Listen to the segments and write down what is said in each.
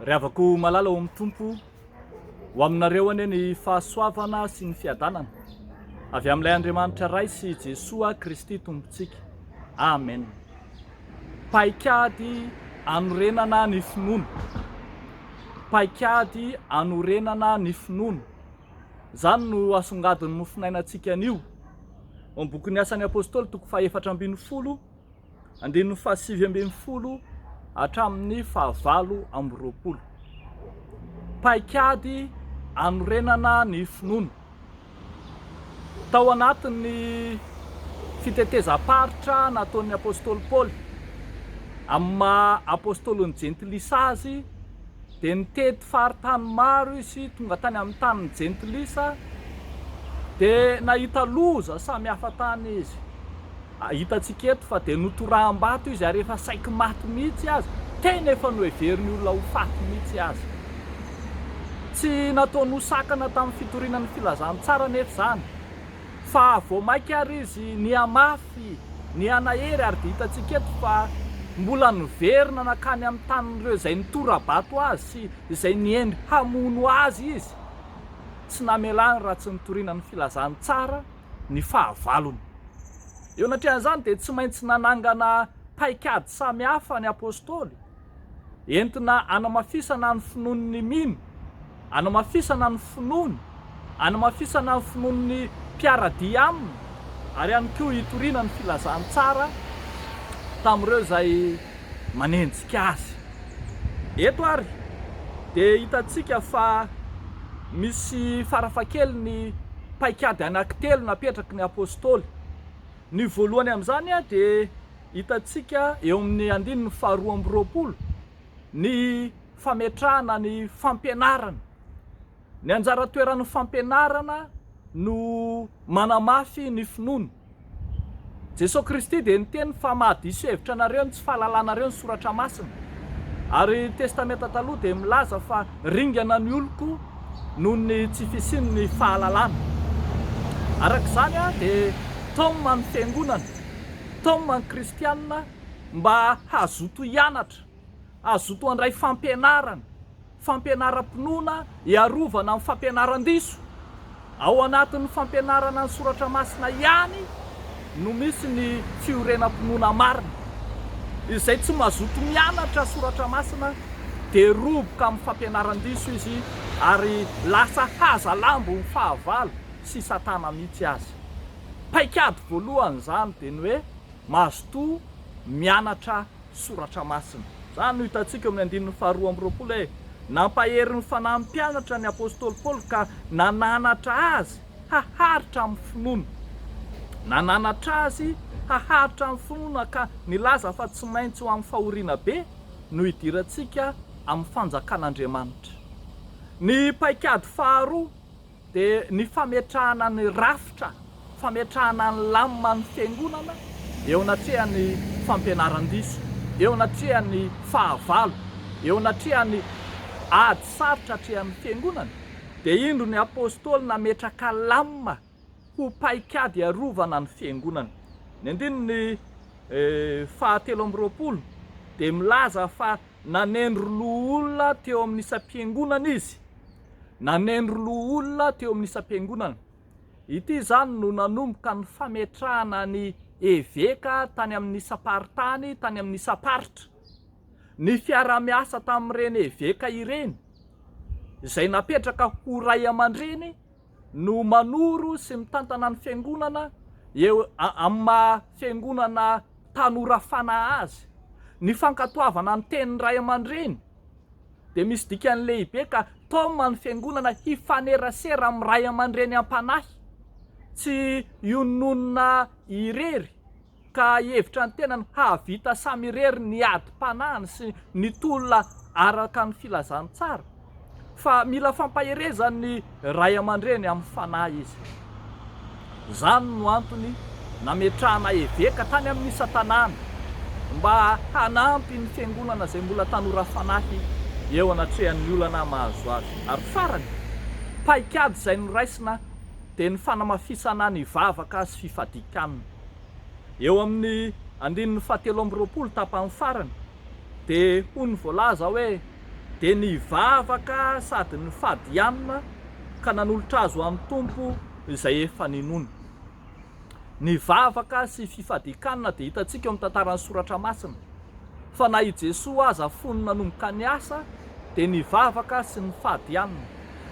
Ry havako malala ao amin'ny tompo ho aminareo anie ny fahasoavana sy ny fiadanana avy amin'ilay Andriamanitra ray sy Jesoa Kristy tompontsika. Amen. Paikady anorenana ny finoana. Paikady anorenana ny finoana. Zany no asongadiny mofinainantsika anio. Ao bokin'ny asan'ny apôstôly toko 4:40, 9:20 hatramin'ny 9:20. Paikady anorenana ny finoana. Tao anatin'ny fitetezam-paritra nataon'ny apôstôly Paoly amin'ny maha apôstôliny Jentilisa azy, dia nitety faritany maro izy tonga tany amin'ny tanin'ny Jentilisa, dia nahita loza samy hafa tany izy. Hitantsika eto fa dia notoraham-bato izy ary efa saiky maty mihitsy azy, tena efa noheveriny olona ho faty mihitsy azy. Tsy nataony hosakana tamin'ny fitorinan'ny filazantsara nefa zany, fa vao maika ary izy niamafy, nianahery, ary dia hitantsika eto fa mbola niverina nakany amin'ny tanin'ireo izay nitora-bato azy sy izay niendry hamono azy izy. Tsy namelany raha tsy nitorinan'ny filazantsara ny fahavalony. Eo anatrehan'izany dia tsy maintsy nanangana paikady samy hafa ny apôstôly, entina anamafisana ny finoan'ny mino, anamafisana ny finoany, anamafisana ny finoan'ny mpiaradia aminy, ary ihany koa hitoriana ny filazantsara tamin'ireo izay manenjika azy. Eto ary dia hitantsika fa misy farafakely ny paikady anankitelo napetraky ny apôstôly. Ny voalohany amin'izany dia hitantsika eo amin'ny 2:20, ny fametrahana ny fampianarana. Ny anjara toeran'ny fampianarana no manamafy ny finoana. Jesosy Kristy dia niteny fa mahadiso hevitra anareo tsy fahalalànareo ny soratra masina, ary testamenta taloha dia milaza fa ringana ny oloko noho ny tsy fisian'ny fahalalàna. Arak'izany dia taoma ny fiangonana, taoma ny kristianina mba hazoto hianatra, hazoto handray fampianarana, fampianaram-pinoana hiarovana amin'ny fampianaran-diso. Ao anatin'ny fampianarana ny soratra masina ihany no misy ny fiorenam-pinoana marina. Izay tsy mazoto mianatra soratra masina dia roboka amin'ny fampianaran-diso izy, ary lasa haza lambo ny fahavalo sy satana mihitsy azy. Paikady voalohany zany dia ny hoe mazoto mianatra soratra masina. Zany no hitantsika amin'ny 2:20 hoe nampahery ny fanahy mpianatra ny apôstôly Paoly ka nananatra azy haharitra amin'ny finoana. Nananatra azy haharitra amin'ny finoana ka nilaza fa tsy maintsy ho amin'ny fahoriana be no hidirantsika amin'ny fanjakan'Andriamanitra. Ny paikady faharoa dia ny fametrahana ny rafitra, fametrahana ny lamina ny fiangonana eo anatrehan'ny fampianaran-diso, eo anatrehan'ny fahavalo, eo anatrehan'ny ady sarotra atrehan'ny fiangonana. Dia indro ny apôstôly nametraka lamina ho paikady arovana ny fiangonana. Ny 2:20 dia milaza fa nanendro loha olona teo amin'ny isam-piangonana izy, nanendro loha olona teo amin'ny isam-piangonana. Ity zany no nanomboka ny fametrahana ny eveka tany amin'ny isam-paritany, tany amin'ny isam-paritra. Ny fiara-miasa tamin'ireny eveka ireny izay napetraka ho ray aman-dreny no manoro sy mitantana ny fiangonana eo amin'ny maha fiangonana tanora fanahy azy. Ny fankatoavana ny tenin'ny ray aman-dreny dia misy dikany lehibe ka taoma ny fiangonana hifanerasera amin'ny ray aman-dreny am-panahy, tsy iononona irery ka hevitra ny tenany havita samy irery ny adi-panahiny sy ny tolona araka ny filazantsara, fa mila fampaherezan'ny ray aman-dreny amin'ny fanahy izy. Zany no antony nametrahana eveka tany amin'ny isa-tanàna mba hanampy ny fiangonana izay mbola tanora fanahy eo anatrehan'ny olana mahazo azy. Ary farany, paikady izay noraisina dia ny fanamafisana ny vavaka sy fifadikanana. Eo amin'ny 2:20 tapany farany dia hoy ny voalaza hoe dia nivavaka sady ny fadianina ka nanolotra azo amin'ny tompo izay efa ninony. Nivavaka sy fifadikanina dia hitantsika eo amin'ny tantaran'ny soratra masina fa na i Jesoa aza fony nanomboka ny asa dia nivavaka sy ny fadianina.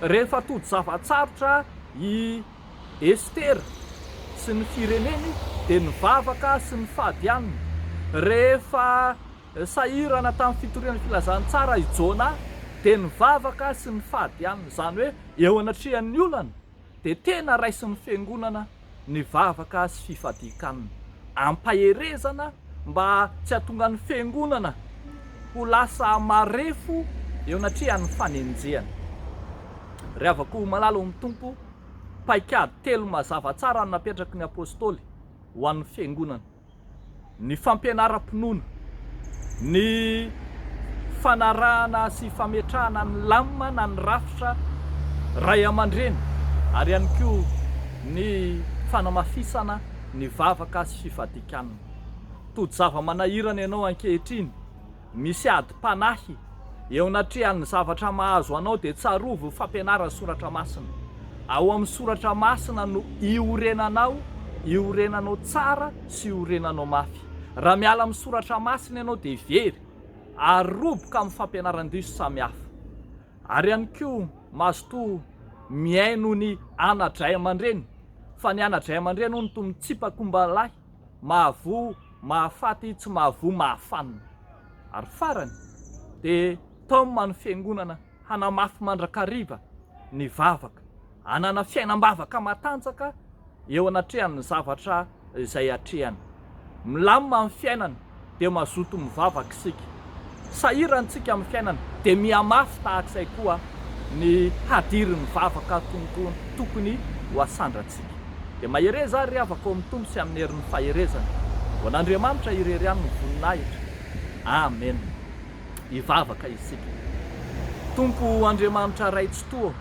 Rehefa tody zavatsarotra i Estera sy ny fireneny dia nivavaka sy ny fadianina. Rehefa sahirana tamin'ny fitorian'ny filazantsara i Jona dia nivavaka sy ny fadianina. Zany hoe eo anatrehan'ny olana dia tena raisy ny fiangonana nivavaka sy fifadikanina, ampaherezana mba tsy hahatonga ny fiangonana ho lasa marefo eo anatrehan'ny fanenjehana. Ry havako malala amin'ny tompo, paikady telo mazava tsara no napetraky ny apôstôly ho an'ny fiangonana: ny fampianaram-pinoana, ny fanarahana sy fametrahana ny lamina na ny rafitra ray aman-dreny, ary ihany koa ny fanamafisana ny vavaka sy fifadikanana. Tody zava-manahirana ianao ankehitriny, misy adi-panahy eo anatrehan'ny zavatra mahazo anao dia tsarovo fampianarana soratra masina. Ao amin'ny soratra masina no iorenanao tsara sy iorenanao mafy. Raha miala amin'ny soratra masina ianao dia very aroboka amin'ny fampianaran-diso samihafa. Ary ihany koa mazotoa miaino ny anadray aman-dreny, fa ny anadray aman-dreny hono toy mitsipakomba-lahy, mahavoa mahafaty tsy mahavoa mahafanina. Ary farany dia taoma ny fiangonana hanamafy mandrakariva ny vavaka, hanana fiainam-bavaka matanjaka eo anatrehan'ny zavatra izay hatrehany. Milamina amin'ny fiainana dia mazoto mivavaka isika. Sahirantsika amin'ny fiainana dia mihamafy tahak'izay koa ny hadirin'ny vavaka tokony ho asandratsika. Dia mahereza ary havako amin'ny tompo sy amin'ny herin'ny faherezana. Ho an'Andriamanitra irery ihany ny voninahitra. Amen. Hivavaka isika. Tompo Andriamanitra raitsy toa,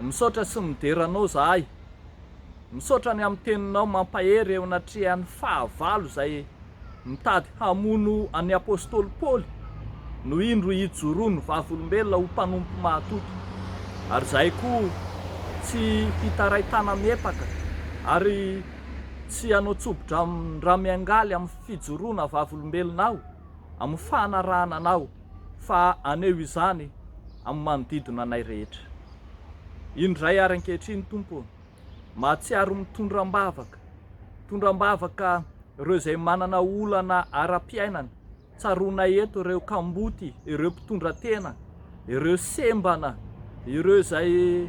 misaotra sy mideranao zahay, misaotra ny amin'ny teninao mampahery eo anatrehan'ny fahavalo izay mitady hamono an'ny apôstôly Paoly no indro hijoroany vavolombelona ho mpanompo mahatoky. Ary zahay koa tsy hitaray tana miepaka ary tsy hanao tsobotra raha miangaly amin'ny fijoroana vavolombelonao, amin'ny fanarahana anao, fa aneo izany amin'ny manodidina anay rehetra. Indray ary ankehitriny Tompo, mahatsiaro mitondram-bavaka ireo izay manana olana ara-piainana, tsaroana eto ireo kamboty, ireo mpitondra tena, ireo sembana, ireo izay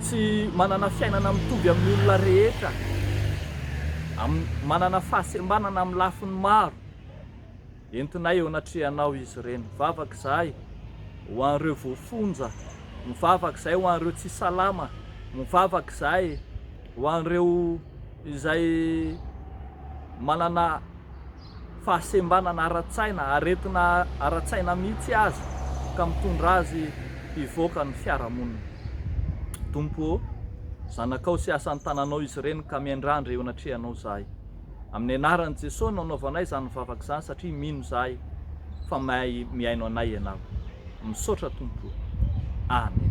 tsy manana fiainana mitovy amin'ny olona rehetra, manana fahasembanana amin'ny lafiny maro. Entinay eo anatrehanao izy ireny. Mivavaka izahay ho an'ireo voafonja, mivavaka izahay ho an'ireo tsy salama, mivavaka izahay ho an'ireo izay manana fahasembanana ara-tsaina, aretina ara-tsaina mihitsy azy ka mitondra azy hivoaka ny fiarahamonina. Tompo, zanakao sy asan'ny tananao izy ireny ka miandrandra eo anatrehanao izahay. Amin'ny anaran'i Jesosy no anaovanay izany mivavaka izany satria mino izahay fa miaino anay ianao. Misaotra Tompo. Amen.